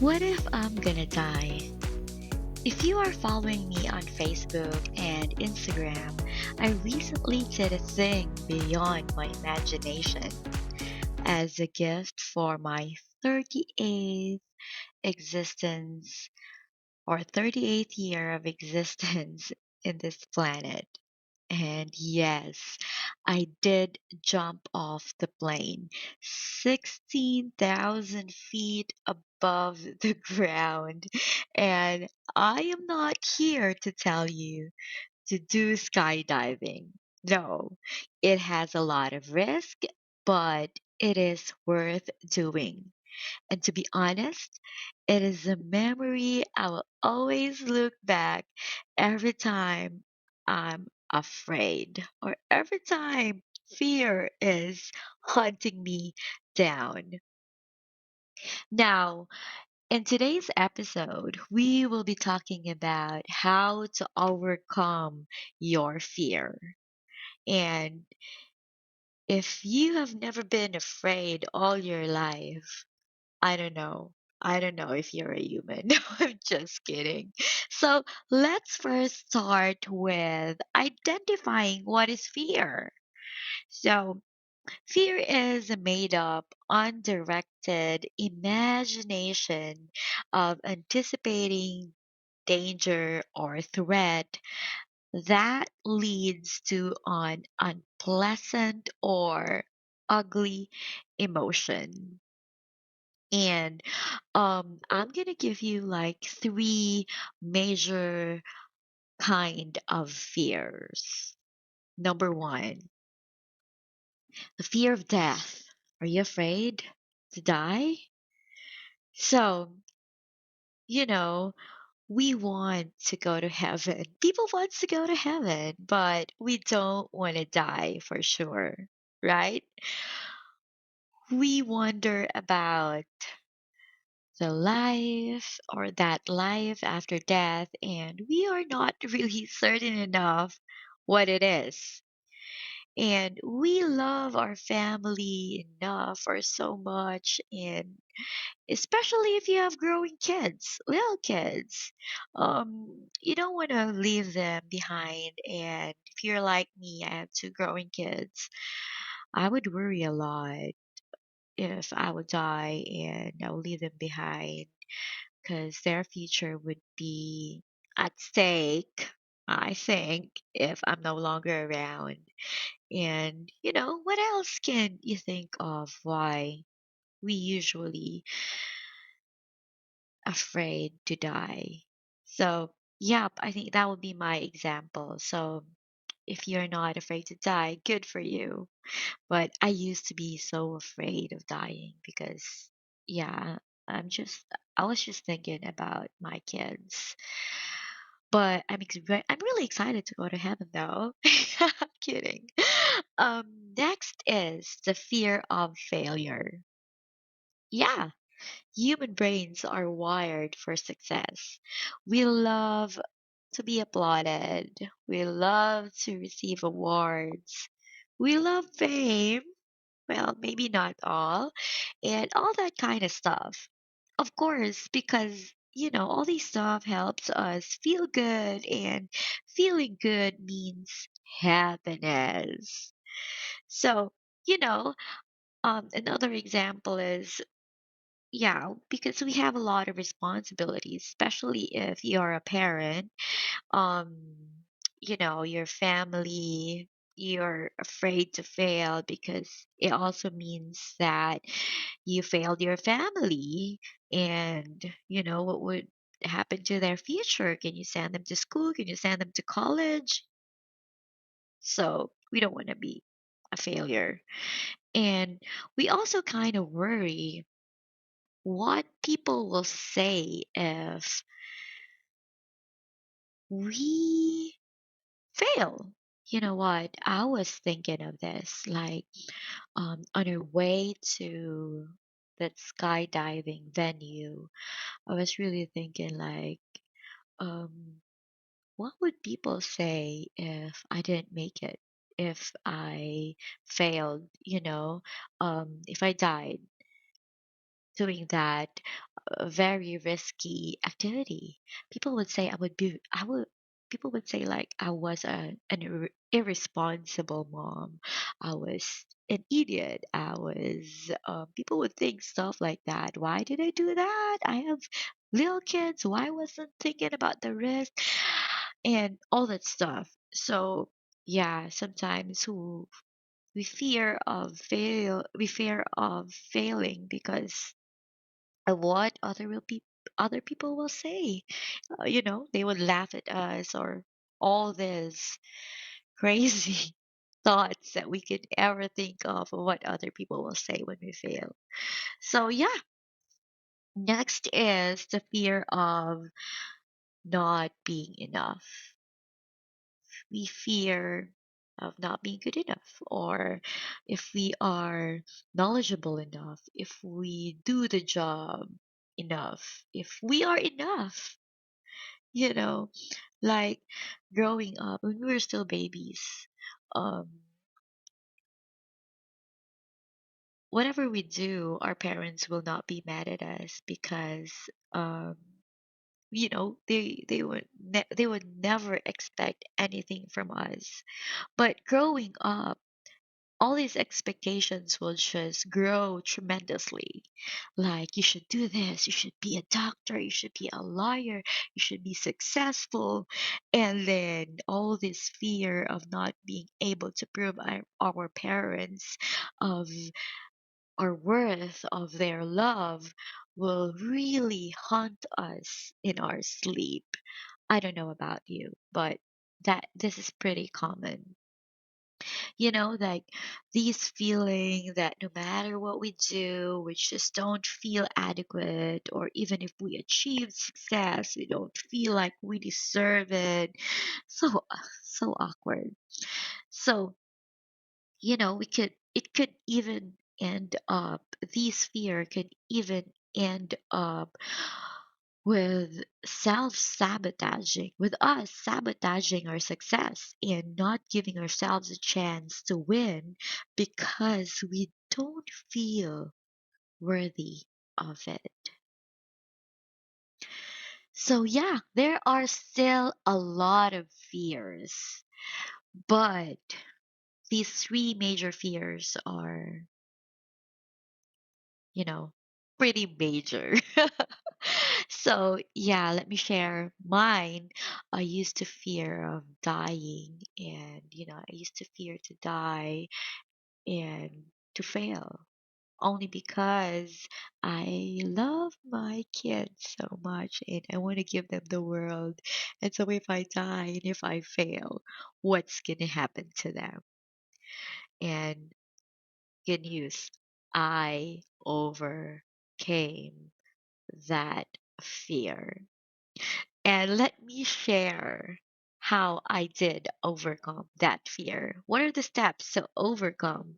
What if I'm gonna die? If you are following me on Facebook and Instagram, I recently did a thing beyond my imagination. As a gift for my 38th existence or 38th year of existence in this planet. And yes, I did jump off the plane 16,000 feet above the ground. And I am not here to tell you to do skydiving. No, it has a lot of risk, but it is worth doing. And to be honest, it is a memory I will always look back every time I'm afraid or every time fear is hunting me down. Now, in today's episode, we will be talking about how to overcome your fear. And if you have never been afraid all your life, I don't know. I don't know if you're a human. No, I'm just kidding. So let's first start with identifying what is fear. So, fear is a made up, undirected imagination of anticipating danger or threat that leads to an unpleasant or ugly emotion. And I'm gonna give you like three major kind of fears. Number one, the fear of death. Are you afraid to die? So, you know, we want to go to heaven. People want to go to heaven, but we don't want to die for sure, right? We wonder about the life or that life after death, and we are not really certain enough what it is. And we love our family enough or so much, and especially if you have growing kids, little kids, you don't want to leave them behind. And if you're like me, I have two growing kids, I would worry a lot if I would die and I would leave them behind because their future would be at stake, I think, if I'm no longer around. And, what else can you think of why we usually afraid to die? So, yep, I think that would be my example. So, if you're not afraid to die, good for you. But I used to be so afraid of dying because, yeah, I was just thinking about my kids. But I'm really excited to go to heaven though. I'm kidding. Next is the fear of failure. Yeah, human brains are wired for success. We love to be applauded. We love to receive awards. We love fame. Well, maybe not all, and all that kind of stuff. Of course, because all these stuff helps us feel good, and feeling good means happiness. So, you know, another example is, yeah, because we have a lot of responsibilities, especially if you're a parent, your family, you're afraid to fail because it also means that you failed your family. And what would happen to their future? Can you send them to school? Can you send them to college? So we don't want to be a failure. And we also kind of worry what people will say if we fail. You know what? I was thinking of this like on our way to that skydiving venue. I was really thinking like, um, what would people say if I didn't make it? If I failed, if I died doing that, a very risky activity. People would say I would, people would say like I was irresponsible mom. I was an idiot. People would think stuff like that. Why did I do that? I have little kids. Why wasn't thinking about the risk and all that stuff? So yeah, sometimes we fear of failing because of what other people will say. They would laugh at us or all this crazy thoughts that we could ever think of what other people will say when we fail. So yeah, next is the fear of not being enough. We fear of not being good enough, or if we are knowledgeable enough, if we do the job enough, if we are enough, you know, like growing up when we were still babies. Um, Whatever we do, our parents will not be mad at us because um, they would never expect anything from us. But growing up, all these expectations will just grow tremendously. Like, you should do this, you should be a doctor, you should be a lawyer, you should be successful. And then all this fear of not being able to prove our parents of our worth, of their love, will really haunt us in our sleep. I don't know about you, but that this is pretty common. Like these feeling that no matter what we do, we just don't feel adequate, or even if we achieve success, we don't feel like we deserve it. So awkward. So, we could it could even end up these fear could even end up with with us sabotaging our success and not giving ourselves a chance to win because we don't feel worthy of it. So, yeah, there are still a lot of fears, but these three major fears are, you know, pretty major. So, yeah, let me share mine. I used to fear of dying, and, I used to fear to die and to fail only because I love my kids so much and I want to give them the world. And so, if I die and if I fail, what's going to happen to them? And good news, I overcame that fear. And let me share how I did overcome that fear. What are the steps to overcome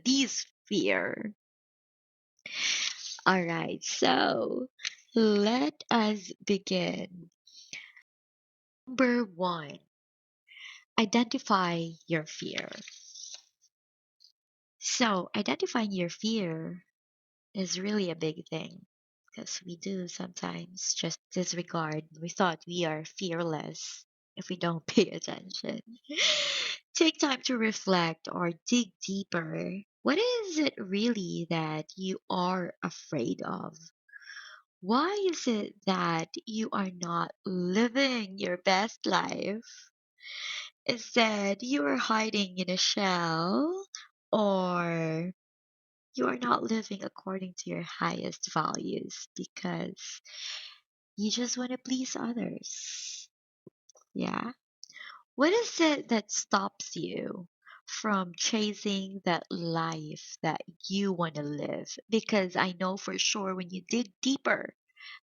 these fear? All right, so let us begin. Number one, identify your fear. So, identifying your fear is really a big thing because we do sometimes just disregard. We thought we are fearless if we don't pay attention. Take time to reflect or dig deeper. What is it really that you are afraid of? Why is it that you are not living your best life? Instead, you are hiding in a shell, or you are not living according to your highest values because you just want to please others. Yeah. What is it that stops you from chasing that life that you want to live? Because I know for sure when you dig deeper,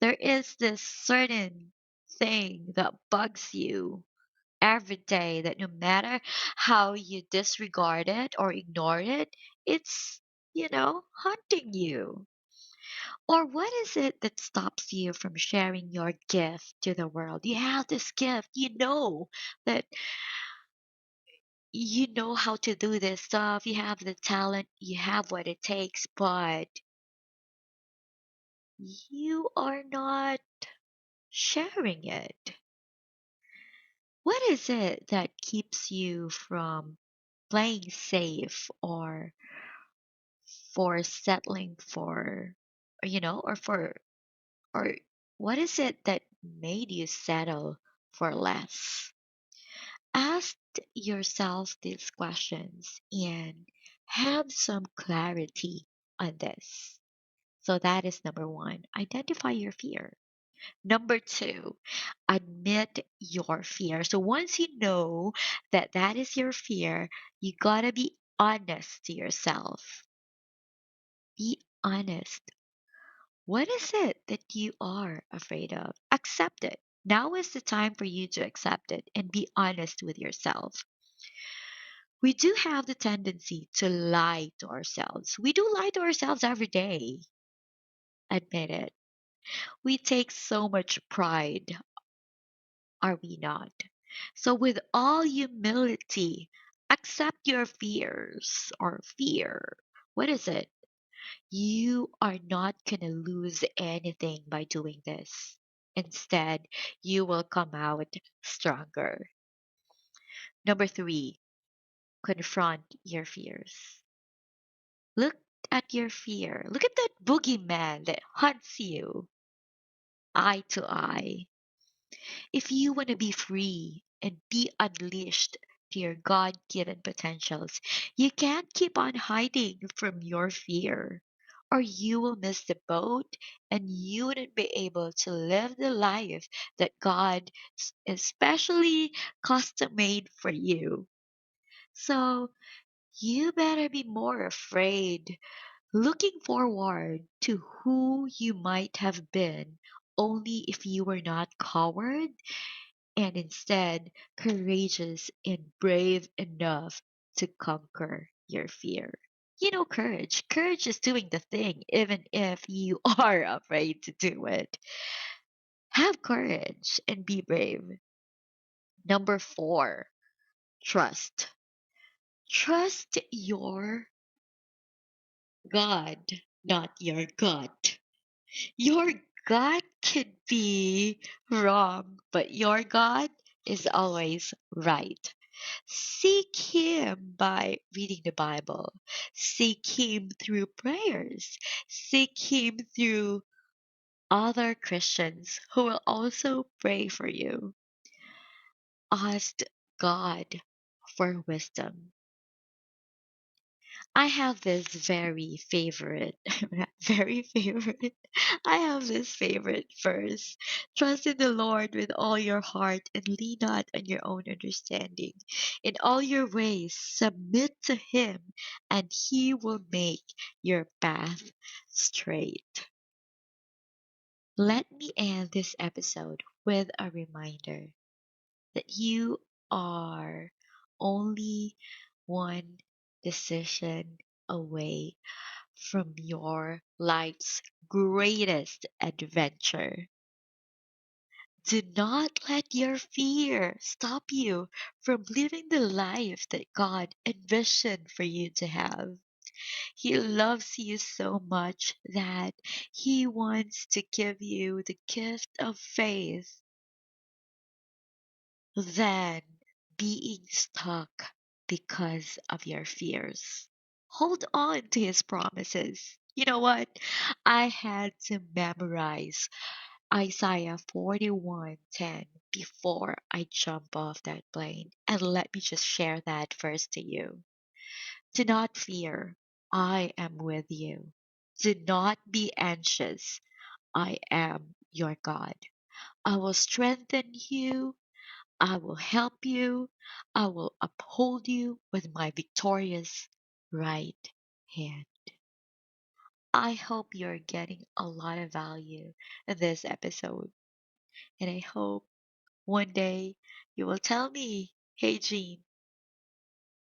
there is this certain thing that bugs you every day that no matter how you disregard it or ignore it, it's, haunting you. Or what is it that stops you from sharing your gift to the world? You have this gift, that you know how to do this stuff, you have the talent, you have what it takes, but you are not sharing it. What is it that keeps you from playing safe or for settling for, or for, or what is it that made you settle for less? Ask yourself these questions and have some clarity on this. So that is number one. Identify your fear. Number two, admit your fear. So once you know that that is your fear, you gotta be honest to yourself. Be honest. What is it that you are afraid of? Accept it. Now is the time for you to accept it and be honest with yourself. We do have the tendency to lie to ourselves. We do lie to ourselves every day. Admit it. We take so much pride, are we not? So, with all humility, accept your fears or fear. What is it? You are not going to lose anything by doing this. Instead, you will come out stronger. Number three, confront your fears. Look at your fear. Look at that boogeyman that hunts you eye to eye. If you want to be free and be unleashed to your God given potentials, you can't keep on hiding from your fear, or you will miss the boat and you wouldn't be able to live the life that God especially custom made for you. So you better be more afraid, looking forward to who you might have been only if you were not coward and instead courageous and brave enough to conquer your fear. You know, courage. Courage is doing the thing, even if you are afraid to do it. Have courage and be brave. Number four, trust. Trust your God, not your gut. Your God could be wrong, but your God is always right. Seek Him by reading the Bible. Seek Him through prayers. Seek Him through other Christians who will also pray for you. Ask God for wisdom. I have this very favorite, very favorite. I have this favorite verse. Trust in the Lord with all your heart and lean not on your own understanding. In all your ways, submit to Him, and He will make your path straight. Let me end this episode with a reminder that you are only one decision away from your life's greatest adventure. Do not let your fear stop you from living the life that God envisioned for you to have. He loves you so much that He wants to give you the gift of faith than being stuck because of your fears. Hold on to His promises. You know what? I had to memorize Isaiah 41:10 before I jump off that plane. And let me just share that verse to you. Do not fear, I am with you. Do not be anxious, I am your God. I will strengthen you, I will help you, I will uphold you with my victorious right hand. I hope you're getting a lot of value in this episode, and I hope one day you will tell me, hey Jean,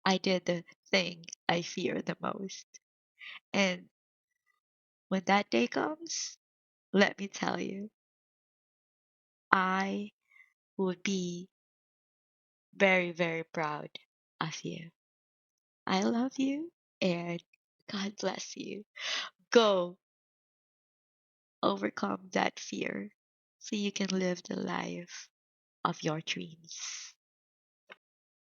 I did the thing I fear the most. And when that day comes, let me tell you, I would be very, very proud of you. I love you and God bless you. Go overcome that fear so you can live the life of your dreams.